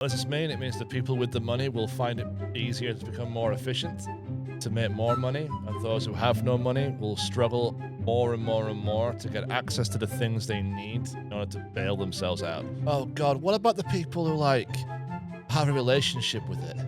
What does this mean? It means the people with the money will find it easier to become more efficient, to make more money, and those who have no money will struggle more and more and more to get access to the things they need in order to bail themselves out. Oh God, what about the people who like have a relationship with it?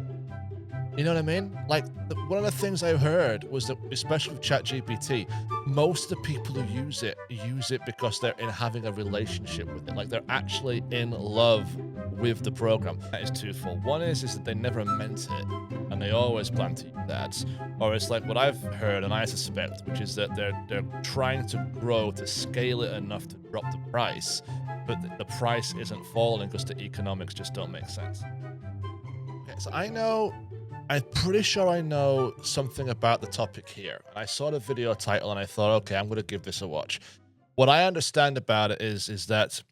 You know what I mean? Like, one of the things I heard was that, especially with ChatGPT, most of the people who use it because they're in having a relationship with it. Like, they're actually in love with the program. That is twofold. One is that they never meant it, and they always plan to use that. Or it's like what I've heard, and I suspect, which is that they're trying to grow to scale it enough to drop the price, but the price isn't falling because the economics just don't make sense. Okay, so I'm pretty sure I know something about the topic here. And I saw the video title and I thought, okay, I'm going to give this a watch. What I understand about it is that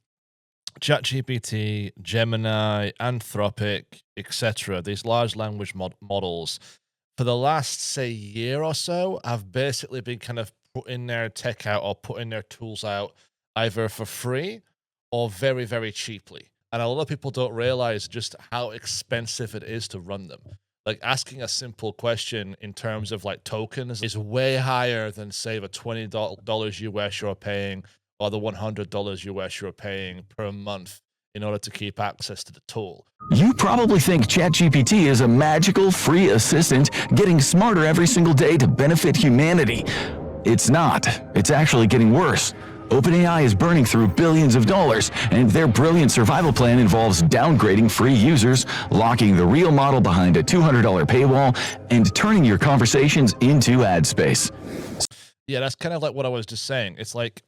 ChatGPT, Gemini, Anthropic, etc., these large language models, for the last, say, year or so, have basically been kind of putting their tech out or putting their tools out either for free or very, very cheaply. And a lot of people don't realize just how expensive it is to run them. Like, asking a simple question in terms of like tokens is way higher than, say, the $20 US you're paying or the $100 US you're paying per month in order to keep access to the tool. You probably think ChatGPT is a magical free assistant getting smarter every single day to benefit humanity. It's not. It's actually getting worse. OpenAI is burning through billions of dollars, and their brilliant survival plan involves downgrading free users, locking the real model behind a $200 paywall, and turning your conversations into ad space. Yeah, that's kind of like what I was just saying. It's like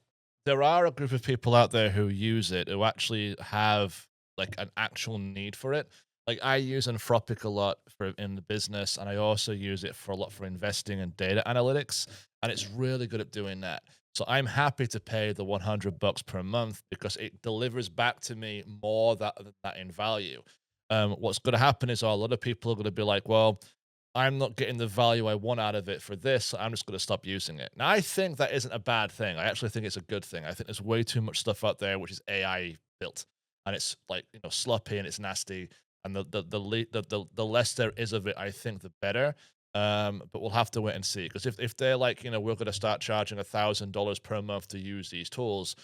there are a group of people out there who use it, who actually have like an actual need for it. Like, I use Anthropic a lot in the business, and I also use it for a lot for investing and data analytics, and it's really good at doing that. So I'm happy to pay the $100 per month because it delivers back to me more than that in value. What's going to happen is a lot of people are going to be like, well, I'm not getting the value I want out of it for this, so I'm just going to stop using it. Now, I think that isn't a bad thing. I actually think it's a good thing. I think there's way too much stuff out there which is AI built, and it's like, sloppy and it's nasty. And the less there is of it, I think, the better. But we'll have to wait and see, because if they're like, we're going to start charging $1,000 per month to use these tools,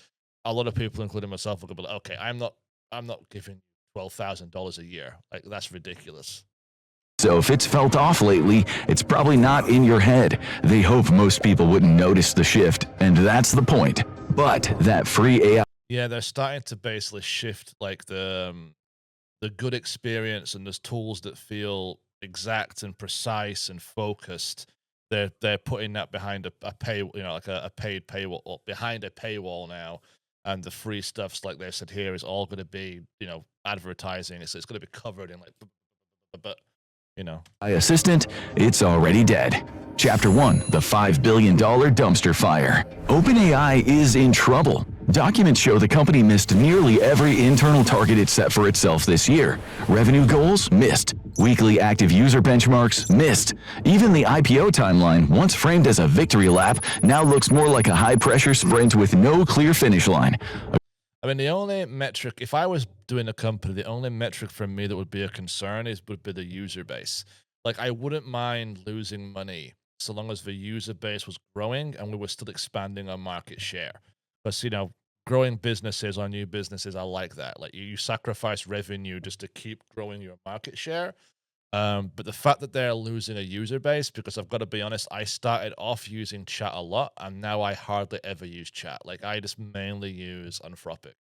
a lot of people, including myself, will be like, okay, I'm not giving $12,000 a year. Like, that's ridiculous. So if it's felt off lately, it's probably not in your head. They hope most people wouldn't notice the shift, and that's the point. But that free AI... Yeah, they're starting to basically shift like the good experience, and there's tools that feel exact and precise and focused. They're putting that behind a pay, like a paid paywall, or behind a paywall now. And the free stuff's, like they said here, is all going to be, advertising. It's going to be covered in like, but assistant, it's already dead. Chapter 1, the $5 billion dumpster fire. OpenAI is in trouble. Documents show the company missed nearly every internal target it set for itself this year. Revenue goals? Missed. Weekly active user benchmarks? Missed. Even the IPO timeline, once framed as a victory lap, now looks more like a high-pressure sprint with no clear finish line. I mean, the only metric, if I was doing a company, the only metric for me that would be a concern would be the user base. Like, I wouldn't mind losing money so long as the user base was growing and we were still expanding our market share. Because, growing businesses or new businesses, I like that. Like, you sacrifice revenue just to keep growing your market share. But the fact that they're losing a user base, because I've got to be honest, I started off using chat a lot, and now I hardly ever use chat. Like, I just mainly use Anthropic.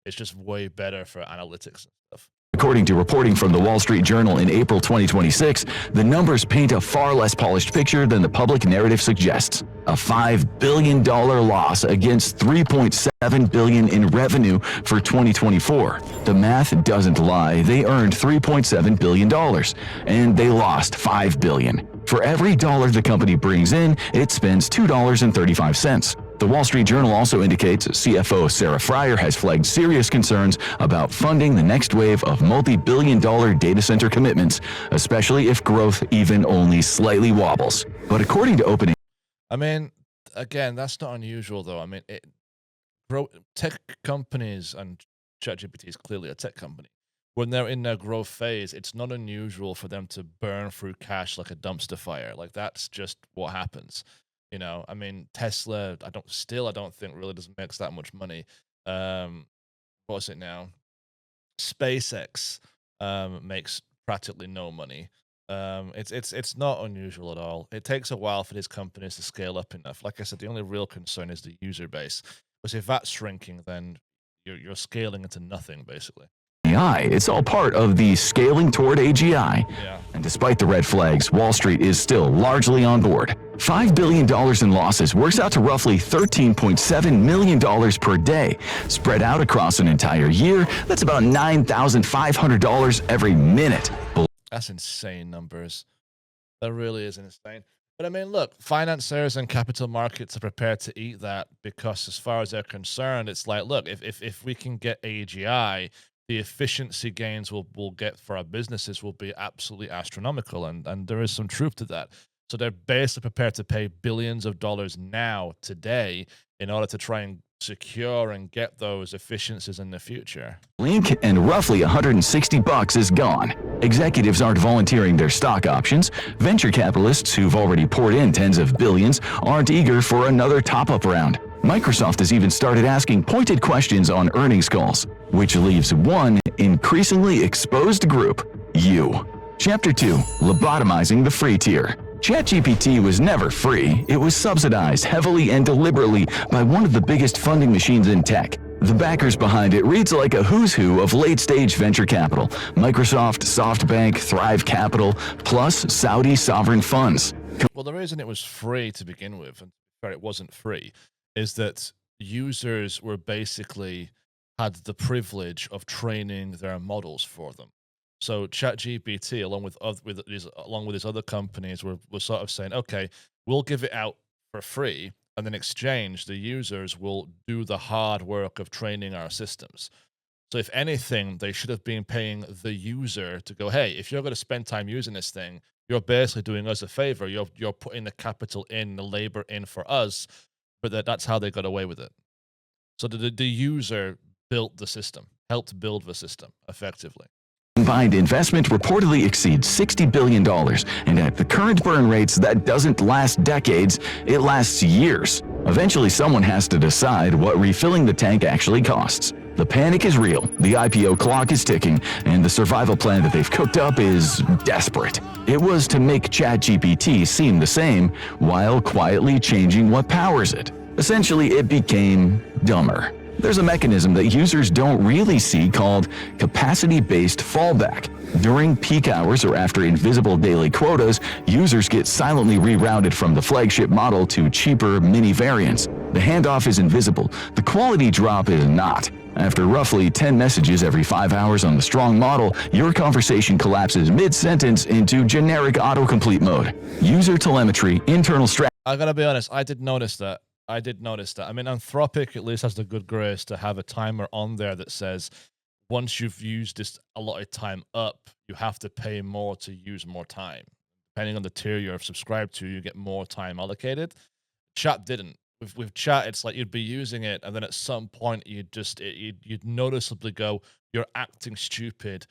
It's just way better for analytics and stuff. According to reporting from the Wall Street Journal in April 2026, the numbers paint a far less polished picture than the public narrative suggests. A $5 billion loss against $3.7 billion in revenue for 2024. The math doesn't lie. They earned $3.7 billion, and they lost $5 billion. For every dollar the company brings in, it spends $2.35. The Wall Street Journal also indicates CFO Sarah Fryer has flagged serious concerns about funding the next wave of multi-billion-dollar data center commitments, especially if growth even only slightly wobbles. But according to OpenAI... I mean, again, that's not unusual, though. I mean, tech companies, and ChatGPT is clearly a tech company, when they're in their growth phase, it's not unusual for them to burn through cash like a dumpster fire. Like that's just what happens. I mean, Tesla, I don't think really doesn't makes that much money. What's it now? SpaceX makes practically no money. It's not unusual at all. It takes a while for these companies to scale up enough. Like I said, the only real concern is the user base. Because if that's shrinking, then you're scaling into nothing basically. AI. It's all part of the scaling toward AGI. Yeah. And despite the red flags, Wall Street is still largely on board. $5 billion in losses works out to roughly $13.7 million per day. Spread out across an entire year, that's about $9,500 every minute. That's insane numbers. That really is insane. But I mean, look, financiers and capital markets are prepared to eat that because, as far as they're concerned, it's like, look, if we can get AGI, the efficiency gains we'll get for our businesses will be absolutely astronomical, and there is some truth to that. So they're basically prepared to pay billions of dollars now, today, in order to try and secure and get those efficiencies in the future. Link and roughly $160 is gone. Executives aren't volunteering their stock options. Venture capitalists who've already poured in tens of billions aren't eager for another top-up round. Microsoft has even started asking pointed questions on earnings calls, which leaves one increasingly exposed group: you. Chapter 2, Lobotomizing the Free Tier. ChatGPT was never free. It was subsidized heavily and deliberately by one of the biggest funding machines in tech. The backers behind it reads like a who's who of late-stage venture capital: Microsoft, SoftBank, Thrive Capital, plus Saudi sovereign funds. Well, the reason it was free to begin with, and it wasn't free, is that users were basically had the privilege of training their models for them. So ChatGPT, along with these other companies, were sort of saying, okay, we'll give it out for free, and in exchange, the users will do the hard work of training our systems. So if anything, they should have been paying the user to go, hey, if you're going to spend time using this thing, you're basically doing us a favor. You're putting the capital in, the labor in for us, but that's how they got away with it. So the user built the system, helped build the system effectively. Combined investment reportedly exceeds $60 billion, and at the current burn rates, that doesn't last decades, it lasts years. Eventually, someone has to decide what refilling the tank actually costs. The panic is real, the IPO clock is ticking, and the survival plan that they've cooked up is desperate. It was to make ChatGPT seem the same, while quietly changing what powers it. Essentially, it became dumber. There's a mechanism that users don't really see called capacity-based fallback. During peak hours or after invisible daily quotas, users get silently rerouted from the flagship model to cheaper mini variants. The handoff is invisible. The quality drop is not. After roughly 10 messages every 5 hours on the strong model, your conversation collapses mid-sentence into generic autocomplete mode. User telemetry, internal strategy. I gotta be honest, I did notice that. I mean, Anthropic at least has the good grace to have a timer on there that says once you've used this allotted time up, you have to pay more to use more time. Depending on the tier you're subscribed to, you get more time allocated. Chat didn't. With Chat, it's like you'd be using it, and then at some point you'd noticeably go, "You're acting stupid.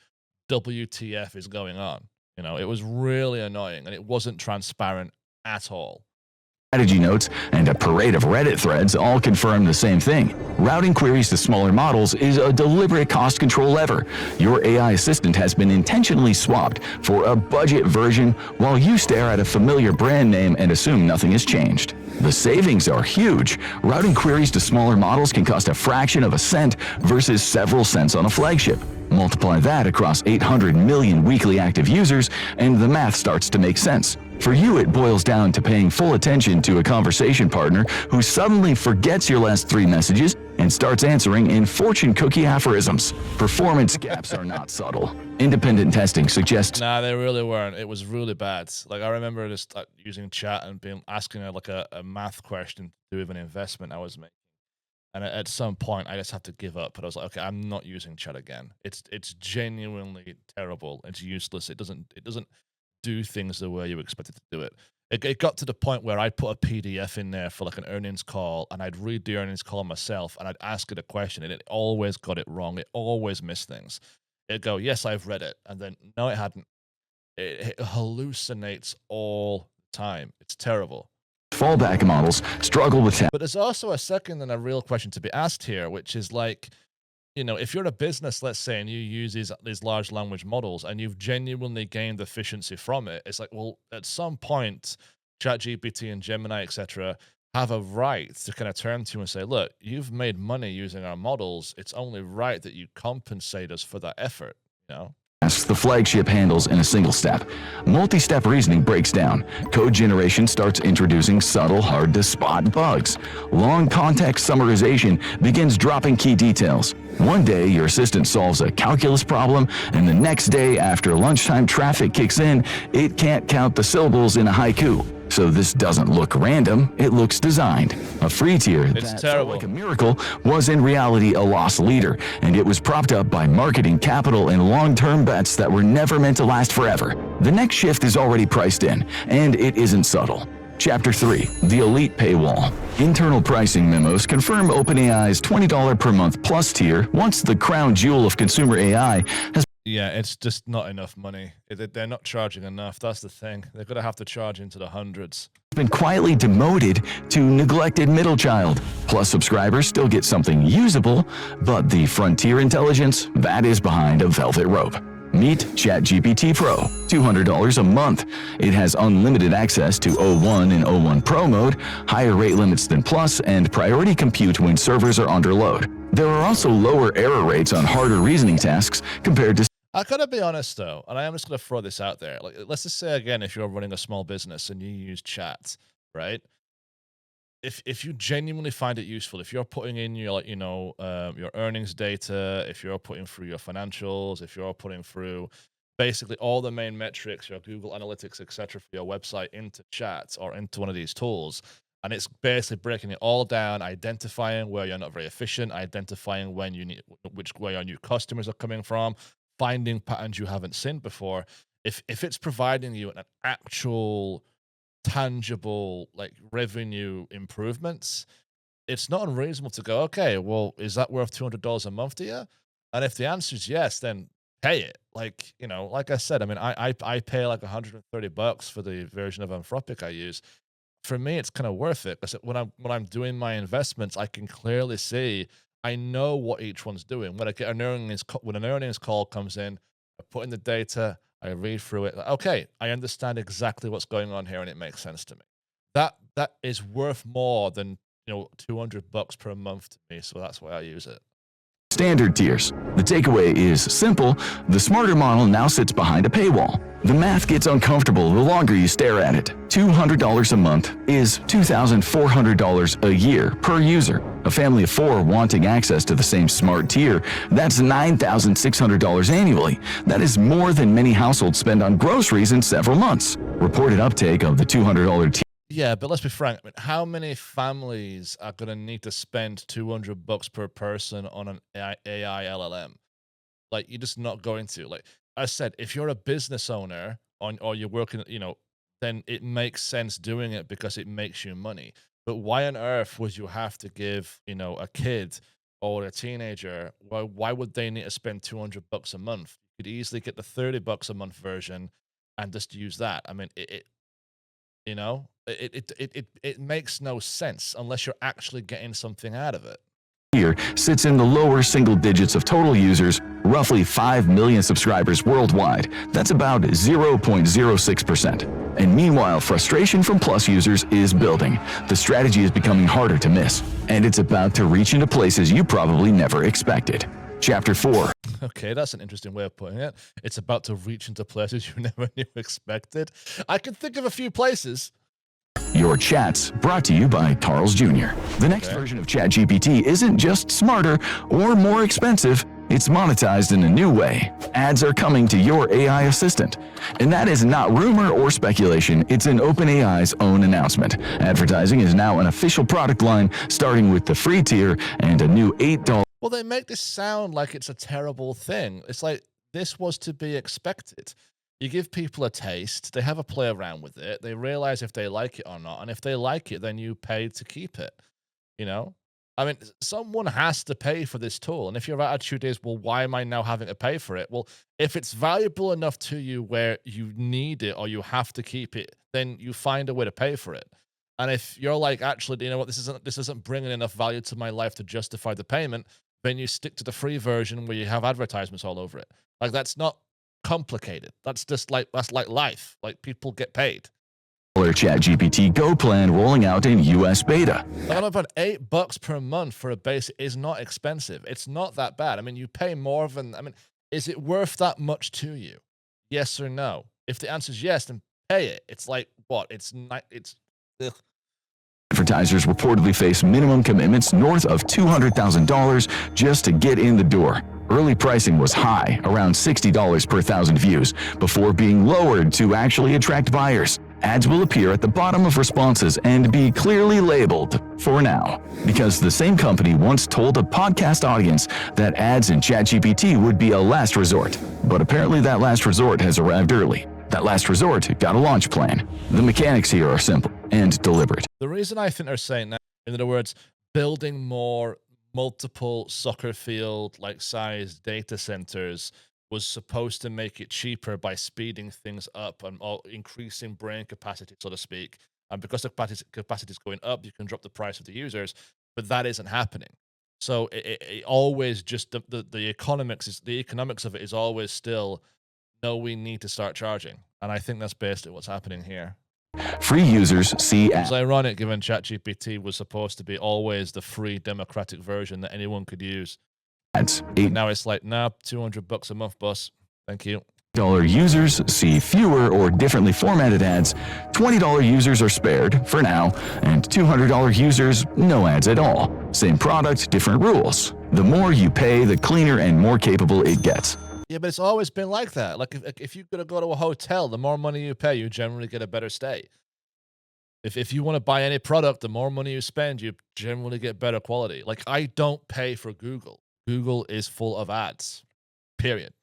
WTF is going on?" It was really annoying, and it wasn't transparent at all. Strategy notes and a parade of Reddit threads all confirm the same thing. Routing queries to smaller models is a deliberate cost control lever. Your AI assistant has been intentionally swapped for a budget version while you stare at a familiar brand name and assume nothing has changed. The savings are huge. Routing queries to smaller models can cost a fraction of a cent versus several cents on a flagship. Multiply that across 800 million weekly active users, and the math starts to make sense. For you, it boils down to paying full attention to a conversation partner who suddenly forgets your last 3 messages and starts answering in fortune cookie aphorisms. Performance gaps are not subtle. Independent testing suggests... Nah, they really weren't. It was really bad. Like, I remember just using Chat and asking her like a math question to do with an investment I was making. And at some point, I just have to give up. But I was like, okay, I'm not using Chat again. It's genuinely terrible. It's useless. It doesn't do things the way you expect it to do it. It got to the point where I'd put a PDF in there for like an earnings call, and I'd read the earnings call myself, and I'd ask it a question, and it always got it wrong. It always missed things. It'd go, yes, I've read it. And then, no, it hadn't. It hallucinates all the time. It's terrible. Fallback models struggle with But there's also a second and a real question to be asked here, which is like, if you're a business, let's say, and you use these large language models and you've genuinely gained efficiency from it, it's like, well, at some point, ChatGPT and Gemini, etc., have a right to kind of turn to you and say, look, you've made money using our models. It's only right that you compensate us for that effort, tasks the flagship handles in a single step. Multi-step reasoning breaks down. Code generation starts introducing subtle, hard-to-spot bugs. Long context summarization begins dropping key details. One day, your assistant solves a calculus problem, and the next day, after lunchtime traffic kicks in, it can't count the syllables in a haiku. So this doesn't look random, it looks designed. A free tier that felt like a miracle was in reality a lost leader, and it was propped up by marketing capital and long-term bets that were never meant to last forever. The next shift is already priced in, and it isn't subtle. Chapter 3, the Elite Paywall. Internal pricing memos confirm OpenAI's $20 per month plus tier, once the crown jewel of consumer AI, has it's just not enough money. They're not charging enough. That's the thing. They're going to have to charge into the hundreds. been quietly demoted to neglected middle child. Plus subscribers still get something usable, but the frontier intelligence, that is behind a velvet rope. Meet ChatGPT Pro, $200 a month. It has unlimited access to O1 and O1 Pro mode, higher rate limits than Plus, and priority compute when servers are under load. There are also lower error rates on harder reasoning tasks compared to. I gotta be honest though, and I am just gonna throw this out there. Like, let's just say again, if you're running a small business and you use chat, right? If you genuinely find it useful, if you're putting in your your earnings data, if you're putting through your financials, if you're putting through basically all the main metrics, your Google Analytics, etc., for your website into chat or into one of these tools, and it's basically breaking it all down, identifying where you're not very efficient, identifying when you need where your new customers are coming from, finding patterns you haven't seen before. If it's providing you an actual tangible like revenue improvements, it's not unreasonable to go, okay, well, is that worth $200 a month to you? And if the answer is yes, then pay it. Like, like I said, I mean, I pay like $130 for the version of Anthropic I use. For me, it's kind of worth it because when I'm doing my investments, I can clearly see, I know what each one's doing. When I get when an earnings call comes in, I put in the data, I read through it. Like, okay, I understand exactly what's going on here, and it makes sense to me. That is worth more than $200 per month to me. So that's why I use it. Standard tiers. The takeaway is simple. The smarter model now sits behind a paywall. The math gets uncomfortable the longer you stare at it. $200 a month is $2,400 a year per user. A family of 4 wanting access to the same smart tier, that's $9,600 annually. That is more than many households spend on groceries in several months. Reported uptake of the $200 tier. Yeah, but let's be frank. I mean, how many families are going to need to spend $200 per person on an AI LLM? Like, you're just not going to. Like I said, if you're a business owner or you're working, then it makes sense doing it because it makes you money. But why on earth would you have to give, a kid or a teenager? Why would they need to spend $200 a month? You could easily get the $30 a month version and just use that. I mean, it makes no sense unless you're actually getting something out of it. Here sits in the lower single digits of total users, roughly 5 million subscribers worldwide. That's about 0.06%. And meanwhile, frustration from Plus users is building. The strategy is becoming harder to miss, and it's about to reach into places you probably never expected. Chapter 4. Okay, that's an interesting way of putting it. It's about to reach into places you never knew expected. I can think of a few places. Your chats, brought to you by Carl's Jr. The next version of ChatGPT isn't just smarter or more expensive, it's monetized in a new way. Ads are coming to your AI assistant. And that is not rumor or speculation, it's in OpenAI's own announcement. Advertising is now an official product line, starting with the free tier and a new $8. Well, they make this sound like it's a terrible thing. It's like, this was to be expected. You give people a taste, they have a play around with it, they realize if they like it or not, and if they like it, then you pay to keep it, I mean, someone has to pay for this tool. And if your attitude is, well, why am I now having to pay for it? Well, if it's valuable enough to you where you need it or you have to keep it, then you find a way to pay for it. And if you're like, actually, you know what, this isn't bringing enough value to my life to justify the payment, then you stick to the free version where you have advertisements all over it. Like, that's not complicated. That's like life. Like, people get paid. ChatGPT Go plan rolling out in US beta. Like, about $8 per month for a base is not expensive. It's not that bad. I mean, you pay more than, I mean, is it worth that much to you? Yes or no? If the answer is yes, then pay it. It's like, what? It's not, it's, ugh. Advertisers reportedly face minimum commitments north of $200,000 just to get in the door. Early pricing was high, around $60 per thousand views, before being lowered to actually attract buyers. Ads will appear at the bottom of responses and be clearly labeled for now, because the same company once told a podcast audience that ads in ChatGPT would be a last resort. But apparently that last resort has arrived early. That last resort got a launch plan. The mechanics here are simple and deliberate. The reason I think they're saying that, in other words, building more multiple soccer field like size data centers was supposed to make it cheaper by speeding things up and increasing brain capacity, so to speak. And because the capacity is going up, you can drop the price of the users, but that isn't happening. So it always just the economics of it is always still, no, we need to start charging. And I think that's basically what's happening here. Free users see ads. It's ironic given ChatGPT was supposed to be always the free democratic version that anyone could use. Ads. Now it's like, nah, $200 a month, boss. Thank you. $8 users see fewer or differently formatted ads. $20 users are spared for now, and $200 users no ads at all. Same product, different rules. The more you pay, the cleaner and more capable it gets. Yeah, but it's always been like that. Like, if you're gonna go to a hotel, the more money you pay, you generally get a better stay. If you want to buy any product, the more money you spend, you generally get better quality. Like, I don't pay for Google. Google is full of ads, period.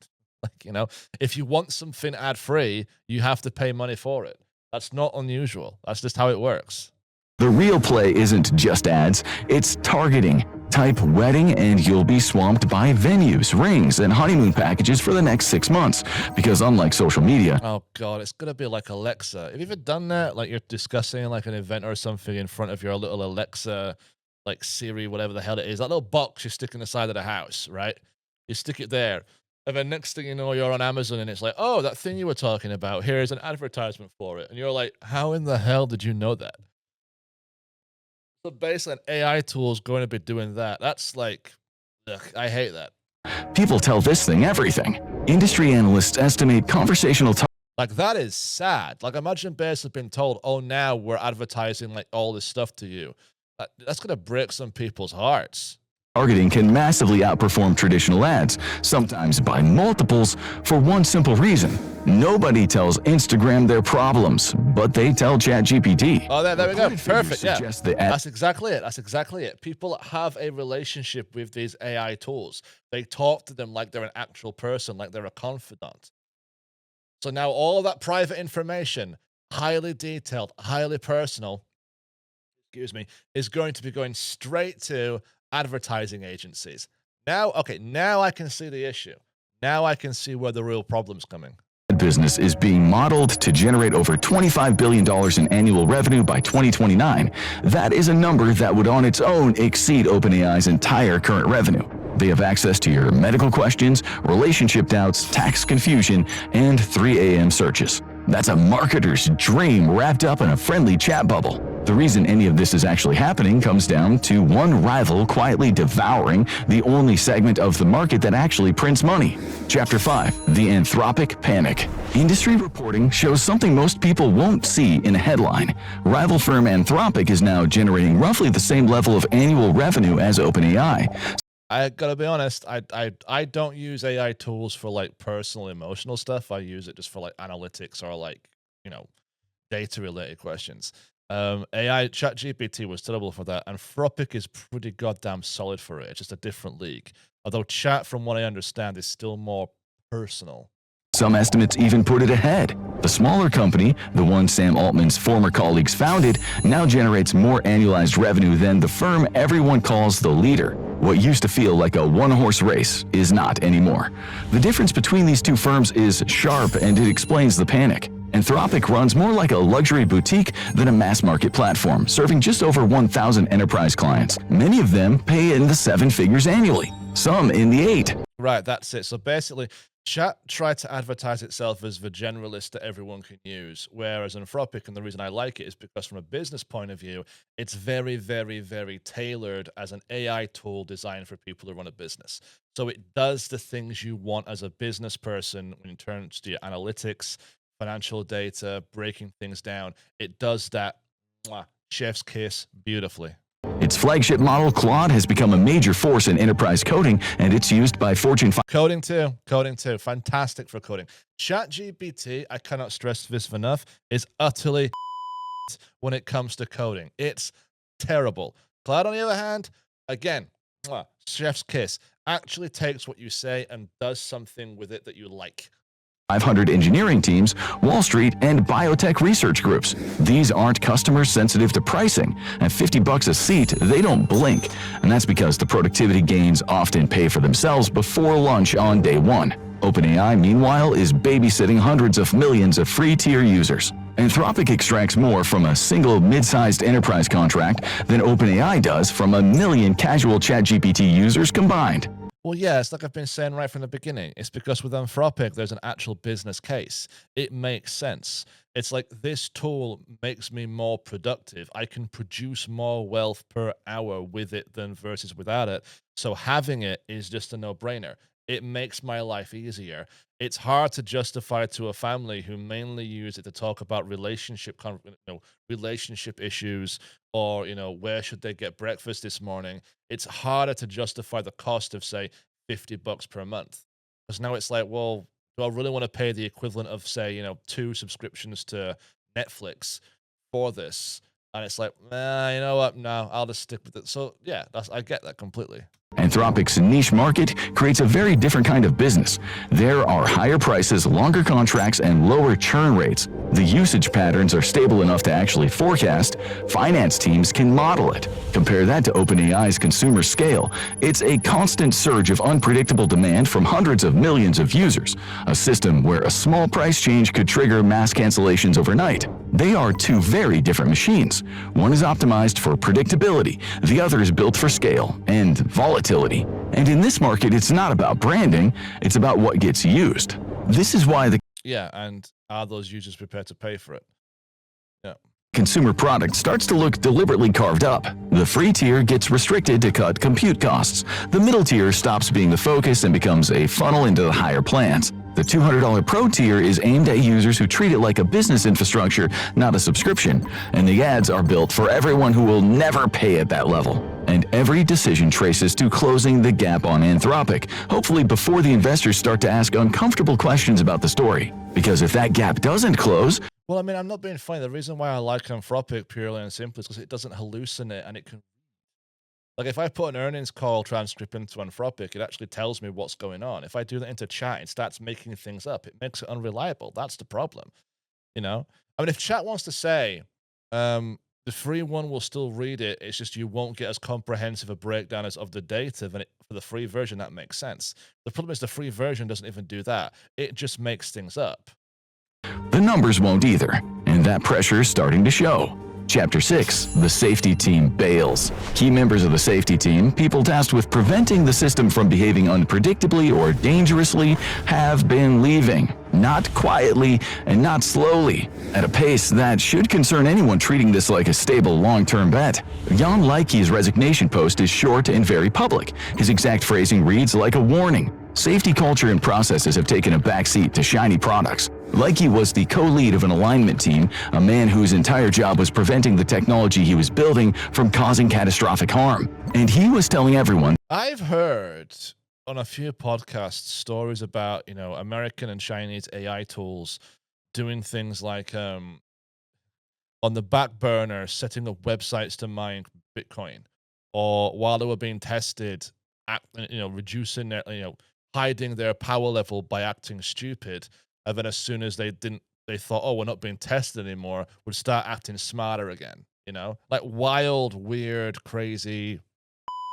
Like, you know, if you want something ad-free, you have to pay money for it. That's not unusual. That's just how it works. The real play isn't just ads, it's targeting. Type wedding and you'll be swamped by venues, rings, and honeymoon packages for the next 6 months. Because unlike social media... Oh, God, it's going to be like Alexa. Have you ever done that? Like, you're discussing like an event or something in front of your little Alexa, like Siri, whatever the hell it is. That little box you stick in the side of the house, right? You stick it there. And then next thing you know, you're on Amazon and it's like, oh, that thing you were talking about, here's an advertisement for it. And you're like, how in the hell did you know that? So basically, an AI tool is going to be doing that. That's like, ugh, I hate that. People tell this thing everything. Industry analysts estimate conversational time. Like, that is sad. Like, imagine basically being told, oh, now we're advertising like all this stuff to you. That's going to break some people's hearts. Targeting can massively outperform traditional ads, sometimes by multiples, for one simple reason. Nobody tells Instagram their problems, but they tell ChatGPT. Oh, there we go. Perfect, yeah. That's exactly it. That's exactly it. People have a relationship with these AI tools. They talk to them like they're an actual person, like they're a confidant. So now all that private information, highly detailed, highly personal, is going to be going straight to advertising agencies. Now I can see the issue. Now I can see where the real problem's coming. Business is being modeled to generate over $25 billion in annual revenue by 2029. That is a number that would on its own exceed OpenAI's entire current revenue. They have access to your medical questions, relationship doubts, tax confusion, and 3 a.m. searches. That's a marketer's dream wrapped up in a friendly chat bubble. The reason any of this is actually happening comes down to one rival quietly devouring the only segment of the market that actually prints money. Chapter 5, The Anthropic Panic. Industry reporting shows something most people won't see in a headline. Rival firm Anthropic is now generating roughly the same level of annual revenue as OpenAI. I gotta be honest, I don't use AI tools for like personal emotional stuff. I use it just for like analytics or like, you know, data related questions. AI ChatGPT was terrible for that. Anthropic is pretty goddamn solid for it. It's just a different league. Although chat, from what I understand, is still more personal. Some estimates even put it ahead. The smaller company, the one Sam Altman's former colleagues founded, now generates more annualized revenue than the firm everyone calls the leader. What used to feel like a one-horse race is not anymore. The difference between these two firms is sharp, and it explains the panic. Anthropic runs more like a luxury boutique than a mass-market platform, serving just over 1,000 enterprise clients. Many of them pay in the 7 figures annually, some in the 8. Right, that's it. So basically, Chat tried to advertise itself as the generalist that everyone can use, whereas Anthropic, and the reason I like it is because from a business point of view, it's very, very, very tailored as an AI tool designed for people who run a business. So it does the things you want as a business person in terms to your analytics, financial data, breaking things down. It does that, chef's kiss, beautifully. Its flagship model, Claude, has become a major force in enterprise coding, and it's used by Fortune 500. Coding too. Fantastic for coding. ChatGPT, I cannot stress this enough, is utterly when it comes to coding. It's terrible. Cloud, on the other hand, again, chef's kiss, actually takes what you say and does something with it that you like. 500 engineering teams, Wall Street, and biotech research groups. These aren't customers sensitive to pricing. At $50 a seat, they don't blink. And that's because the productivity gains often pay for themselves before lunch on day one. OpenAI, meanwhile, is babysitting hundreds of millions of free tier users. Anthropic extracts more from a single mid-sized enterprise contract than OpenAI does from 1 million casual ChatGPT users combined. Well, yeah, it's like I've been saying right from the beginning. It's because with Anthropic, there's an actual business case. It makes sense. It's like this tool makes me more productive. I can produce more wealth per hour with it than versus without it. So having it is just a no-brainer. It makes my life easier. It's hard to justify to a family who mainly use it to talk about relationship issues, or where should they get breakfast this morning. It's harder to justify the cost of, say, $50 per month, because now it's like, well, do I really want to pay the equivalent of, say, 2 subscriptions to Netflix for this? And it's like, you know what? No, I'll just stick with it. So yeah, I get that completely. Anthropic's niche market creates a very different kind of business. There are higher prices, longer contracts, and lower churn rates. The usage patterns are stable enough to actually forecast. Finance teams can model it. Compare that to OpenAI's consumer scale. It's a constant surge of unpredictable demand from hundreds of millions of users, a system where a small price change could trigger mass cancellations overnight. They are two very different machines. One is optimized for predictability, the other is built for scale and volatility. And in this market, it's not about branding, it's about what gets used. This is why the and are those users prepared to pay for it? Yeah. Consumer product starts to look deliberately carved up. The free tier gets restricted to cut compute costs. The middle tier stops being the focus and becomes a funnel into the higher plans. The $200 Pro tier is aimed at users who treat it like a business infrastructure, not a subscription. And the ads are built for everyone who will never pay at that level. And every decision traces to closing the gap on Anthropic, hopefully before the investors start to ask uncomfortable questions about the story. Because if that gap doesn't close... Well, I mean, I'm not being funny. The reason why I like Anthropic purely and simply is because it doesn't hallucinate, and it can... Like, if I put an earnings call transcript into Anthropic, it actually tells me what's going on. If I do that into chat, it starts making things up. It makes it unreliable. That's the problem, I mean, if chat wants to say, the free one will still read it, it's just you won't get as comprehensive a breakdown as of the data for the free version. That makes sense. The problem is the free version doesn't even do that. It just makes things up. The numbers won't either, and that pressure is starting to show. Chapter 6, the safety team bails. Key members of the safety team, people tasked with preventing the system from behaving unpredictably or dangerously, have been leaving. Not quietly and not slowly, at a pace that should concern anyone treating this like a stable long-term bet. Jan Leike's resignation post is short and very public. His exact phrasing reads like a warning. Safety culture and processes have taken a backseat to shiny products. Leike was the co-lead of an alignment team, a man whose entire job was preventing the technology he was building from causing catastrophic harm. And he was telling everyone, I've heard on a few podcasts stories about, American and Chinese AI tools doing things like on the back burner, setting up websites to mine Bitcoin, or while they were being tested, reducing their, hiding their power level by acting stupid. And then as soon as they didn't they thought, oh, we're not being tested anymore, would start acting smarter again. You know, like wild, weird, crazy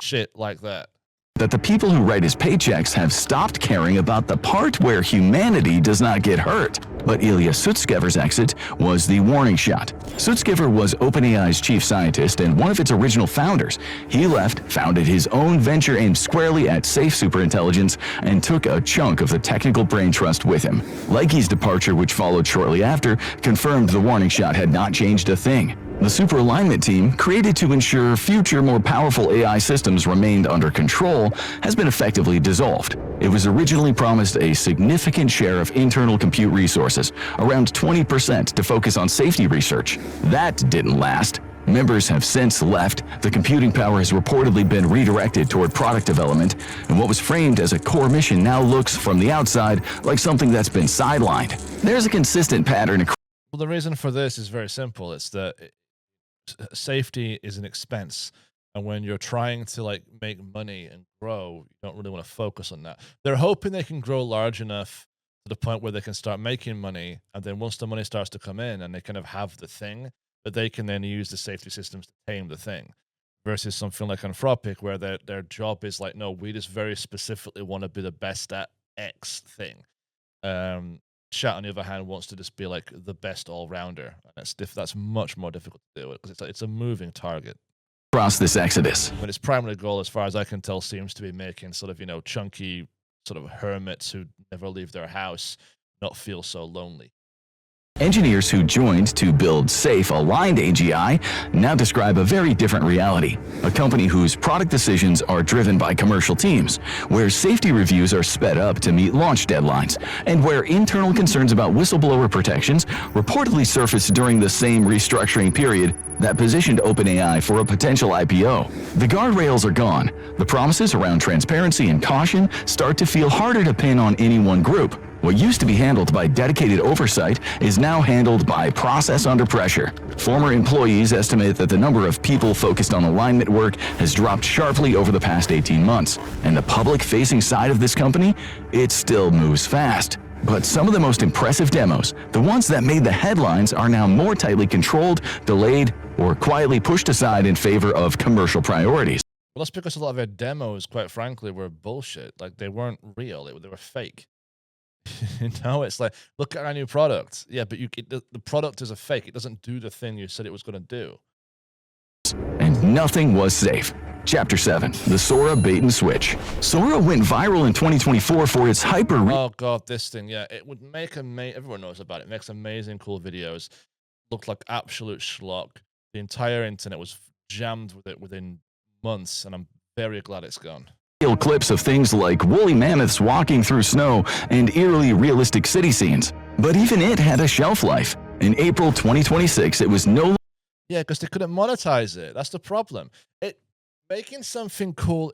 shit like that. That the people who write his paychecks have stopped caring about the part where humanity does not get hurt. But Ilya Sutskever's exit was the warning shot. Sutskever was OpenAI's chief scientist and one of its original founders. He left, founded his own venture aimed squarely at safe superintelligence, and took a chunk of the technical brain trust with him. Leike's departure, which followed shortly after, confirmed the warning shot had not changed a thing. The super alignment team, created to ensure future more powerful AI systems remained under control, has been effectively dissolved. It was originally promised a significant share of internal compute resources, around 20%, to focus on safety research. That didn't last. Members have since left. The computing power has reportedly been redirected toward product development, and what was framed as a core mission now looks, from the outside, like something that's been sidelined. There's a consistent pattern. Well, the reason for this is very simple. It's that safety is an expense, and when you're trying to like make money and grow, you don't really want to focus on that. They're hoping they can grow large enough to the point where they can start making money, and then once the money starts to come in and they kind of have the thing, that they can then use the safety systems to tame the thing, versus something like Anthropic where their job is like, no, we just very specifically want to be the best at X thing. Chat, on the other hand, wants to just be like the best all-rounder. That's much more difficult to do because it's a moving target. Across this exodus. But its primary goal, as far as I can tell, seems to be making sort of, you know, chunky sort of hermits who never leave their house not feel so lonely. Engineers who joined to build safe, aligned AGI now describe a very different reality. A company whose product decisions are driven by commercial teams, where safety reviews are sped up to meet launch deadlines, and where internal concerns about whistleblower protections reportedly surfaced during the same restructuring period that positioned OpenAI for a potential IPO. The guardrails are gone. The promises around transparency and caution start to feel harder to pin on any one group. What used to be handled by dedicated oversight is now handled by process under pressure. Former employees estimate that the number of people focused on alignment work has dropped sharply over the past 18 months. And the public-facing side of this company, it still moves fast. But some of the most impressive demos, the ones that made the headlines, are now more tightly controlled, delayed, or quietly pushed aside in favor of commercial priorities. Well, that's because a lot of their demos, quite frankly, were bullshit. Like, they weren't real. They were fake. You know, it's like, look at our new product. Yeah, but the product is a fake. It doesn't do the thing you said it was going to do. And nothing was safe. Chapter 7, the Sora bait and switch. Sora went viral in 2024 for its hyper... Oh god, this thing, yeah. It would make everyone knows about it. It makes amazing, cool videos. Looked like absolute schlock. The entire internet was jammed with it within months, and I'm very glad it's gone. Clips of things like woolly mammoths walking through snow and eerily realistic city scenes. But even it had a shelf life. In April 2026, it was no... Yeah, because they couldn't monetize it. That's the problem. Making something cool,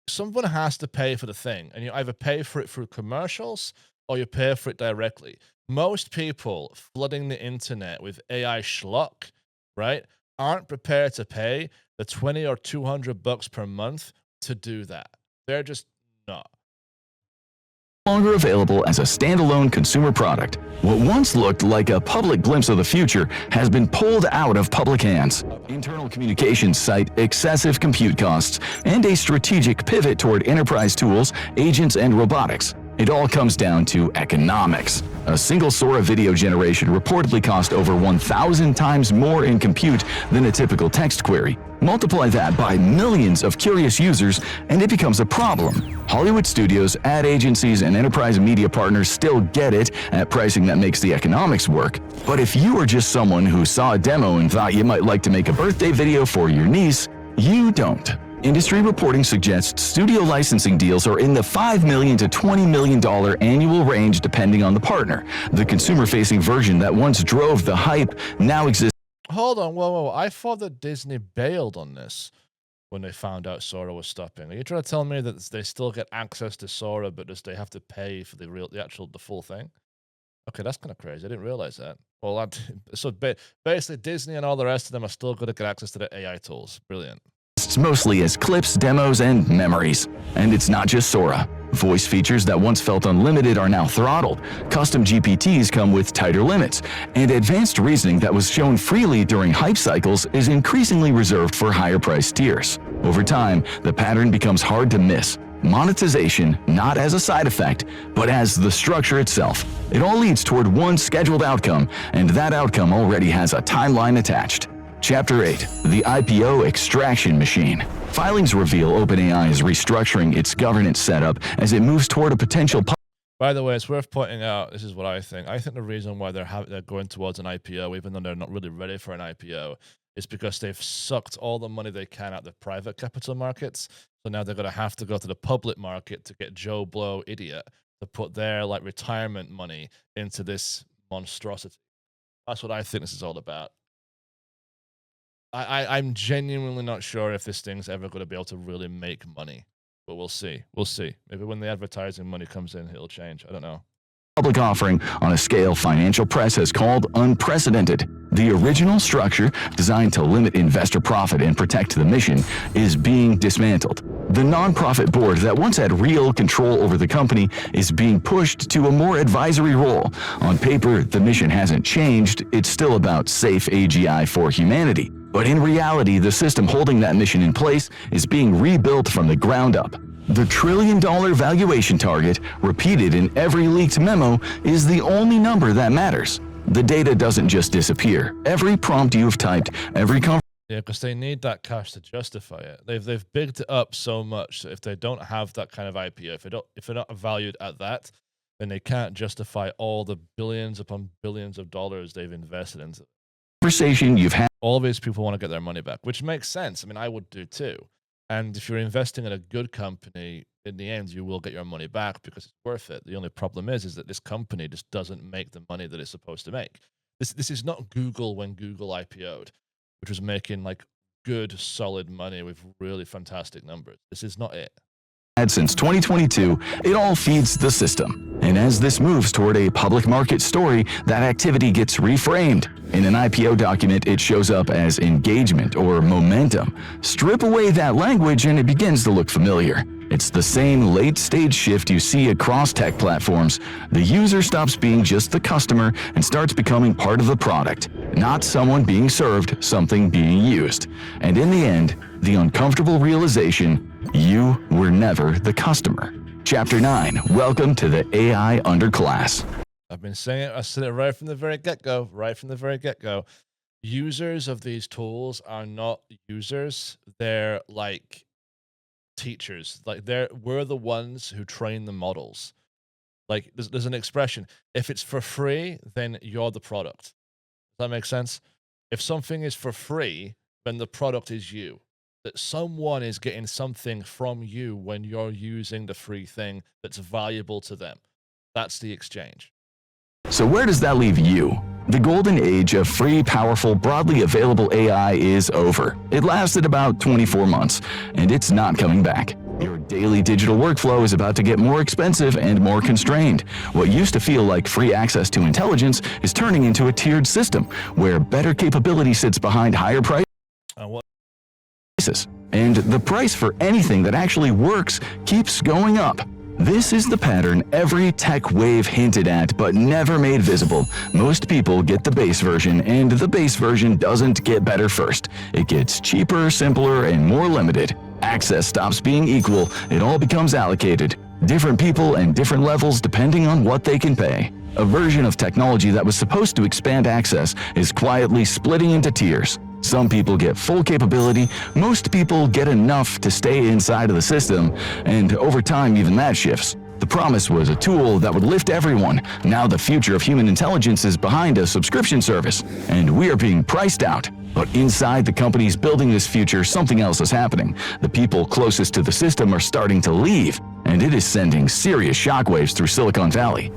someone has to pay for the thing, and you either pay for it through commercials or you pay for it directly. Most people flooding the internet with AI schlock, right, aren't prepared to pay the $20 or $200 per month to do that. They're just not. Longer available as a standalone consumer product. What once looked like a public glimpse of the future has been pulled out of public hands. Internal communications cite excessive compute costs and a strategic pivot toward enterprise tools, agents, and robotics. It all comes down to economics. A single Sora video generation reportedly cost over 1,000 times more in compute than a typical text query. Multiply that by millions of curious users, and it becomes a problem. Hollywood studios, ad agencies, and enterprise media partners still get it at pricing that makes the economics work. But if you are just someone who saw a demo and thought you might like to make a birthday video for your niece, you don't. Industry reporting suggests studio licensing deals are in the $5 million to $20 million annual range depending on the partner. The consumer-facing version that once drove the hype now exists. Hold on, whoa. I thought that Disney bailed on this when they found out Sora was stopping. Are you trying to tell me that they still get access to Sora, but just they have to pay for the full thing? Okay, that's kind of crazy. I didn't realize that. Well, basically Disney and all the rest of them are still going to get access to the AI tools. Brilliant. mostly as clips, demos, and memories. And it's not just Sora. Voice features that once felt unlimited are now throttled. Custom GPTs come with tighter limits, and advanced reasoning that was shown freely during hype cycles is increasingly reserved for higher-priced tiers. Over time, the pattern becomes hard to miss. Monetization, not as a side effect, but as the structure itself. It all leads toward one scheduled outcome, and that outcome already has a timeline attached. Chapter 8. The IPO Extraction Machine. Filings reveal OpenAI is restructuring its governance setup as it moves toward a potential. By the way, it's worth pointing out, this is what I think. I think the reason why they're going towards an IPO, even though they're not really ready for an IPO, is because they've sucked all the money they can out of the private capital markets. So now they're going to have to go to the public market to get Joe Blow idiot to put their retirement money into this monstrosity. That's what I think this is all about. I'm genuinely not sure if this thing's ever going to be able to really make money, but we'll see. We'll see. Maybe when the advertising money comes in, it'll change. I don't know. Public offering on a scale financial press has called unprecedented. The original structure, designed to limit investor profit and protect the mission, is being dismantled. The nonprofit board that once had real control over the company is being pushed to a more advisory role. On paper, the mission hasn't changed. It's still about safe AGI for humanity. But in reality, the system holding that mission in place is being rebuilt from the ground up. The trillion-dollar valuation target, repeated in every leaked memo, is the only number that matters. The data doesn't just disappear. Every prompt you've typed, every conversation. Yeah, because they need that cash to justify it. They've bigged it up so much that if they don't have that kind of IPO, if they're not valued at that, then they can't justify all the billions upon billions of dollars they've invested into it. Conversation you've had. All these people want to get their money back, which makes sense. I mean, I would do too. And if you're investing in a good company, in the end, you will get your money back because it's worth it. The only problem is that this company just doesn't make the money that it's supposed to make. This is not Google when Google IPO'd, which was making good, solid money with really fantastic numbers. This is not it. Since 2022, it all feeds the system. And as this moves toward a public market story, that activity gets reframed. In an IPO document, it shows up as engagement or momentum. Strip away that language and it begins to look familiar. It's the same late-stage shift you see across tech platforms. The user stops being just the customer and starts becoming part of the product, not someone being served, something being used. And in the end, the uncomfortable realization, you were never the customer. Chapter 9, Welcome to the AI Underclass. I've been saying it, I said it right from the very get-go, Users of these tools are not users. They're like teachers. We're the ones who train the models. There's an expression, if it's for free, then you're the product. Does that make sense? If something is for free, then the product is you. That someone is getting something from you when you're using the free thing that's valuable to them. That's the exchange. So where does that leave you? The golden age of free, powerful, broadly available AI is over. It lasted about 24 months, and it's not coming back. Your daily digital workflow is about to get more expensive and more constrained. What used to feel like free access to intelligence is turning into a tiered system, where better capability sits behind higher prices. And the price for anything that actually works keeps going up. This is the pattern every tech wave hinted at but never made visible. Most people get the base version, and the base version doesn't get better first. It gets cheaper, simpler, and more limited. Access stops being equal, it all becomes allocated. Different people and different levels depending on what they can pay. A version of technology that was supposed to expand access is quietly splitting into tiers. Some people get full capability, most people get enough to stay inside of the system, and over time even that shifts. The promise was a tool that would lift everyone. Now the future of human intelligence is behind a subscription service, and we are being priced out. But inside the companies building this future, something else is happening. The people closest to the system are starting to leave, and it is sending serious shockwaves through Silicon Valley.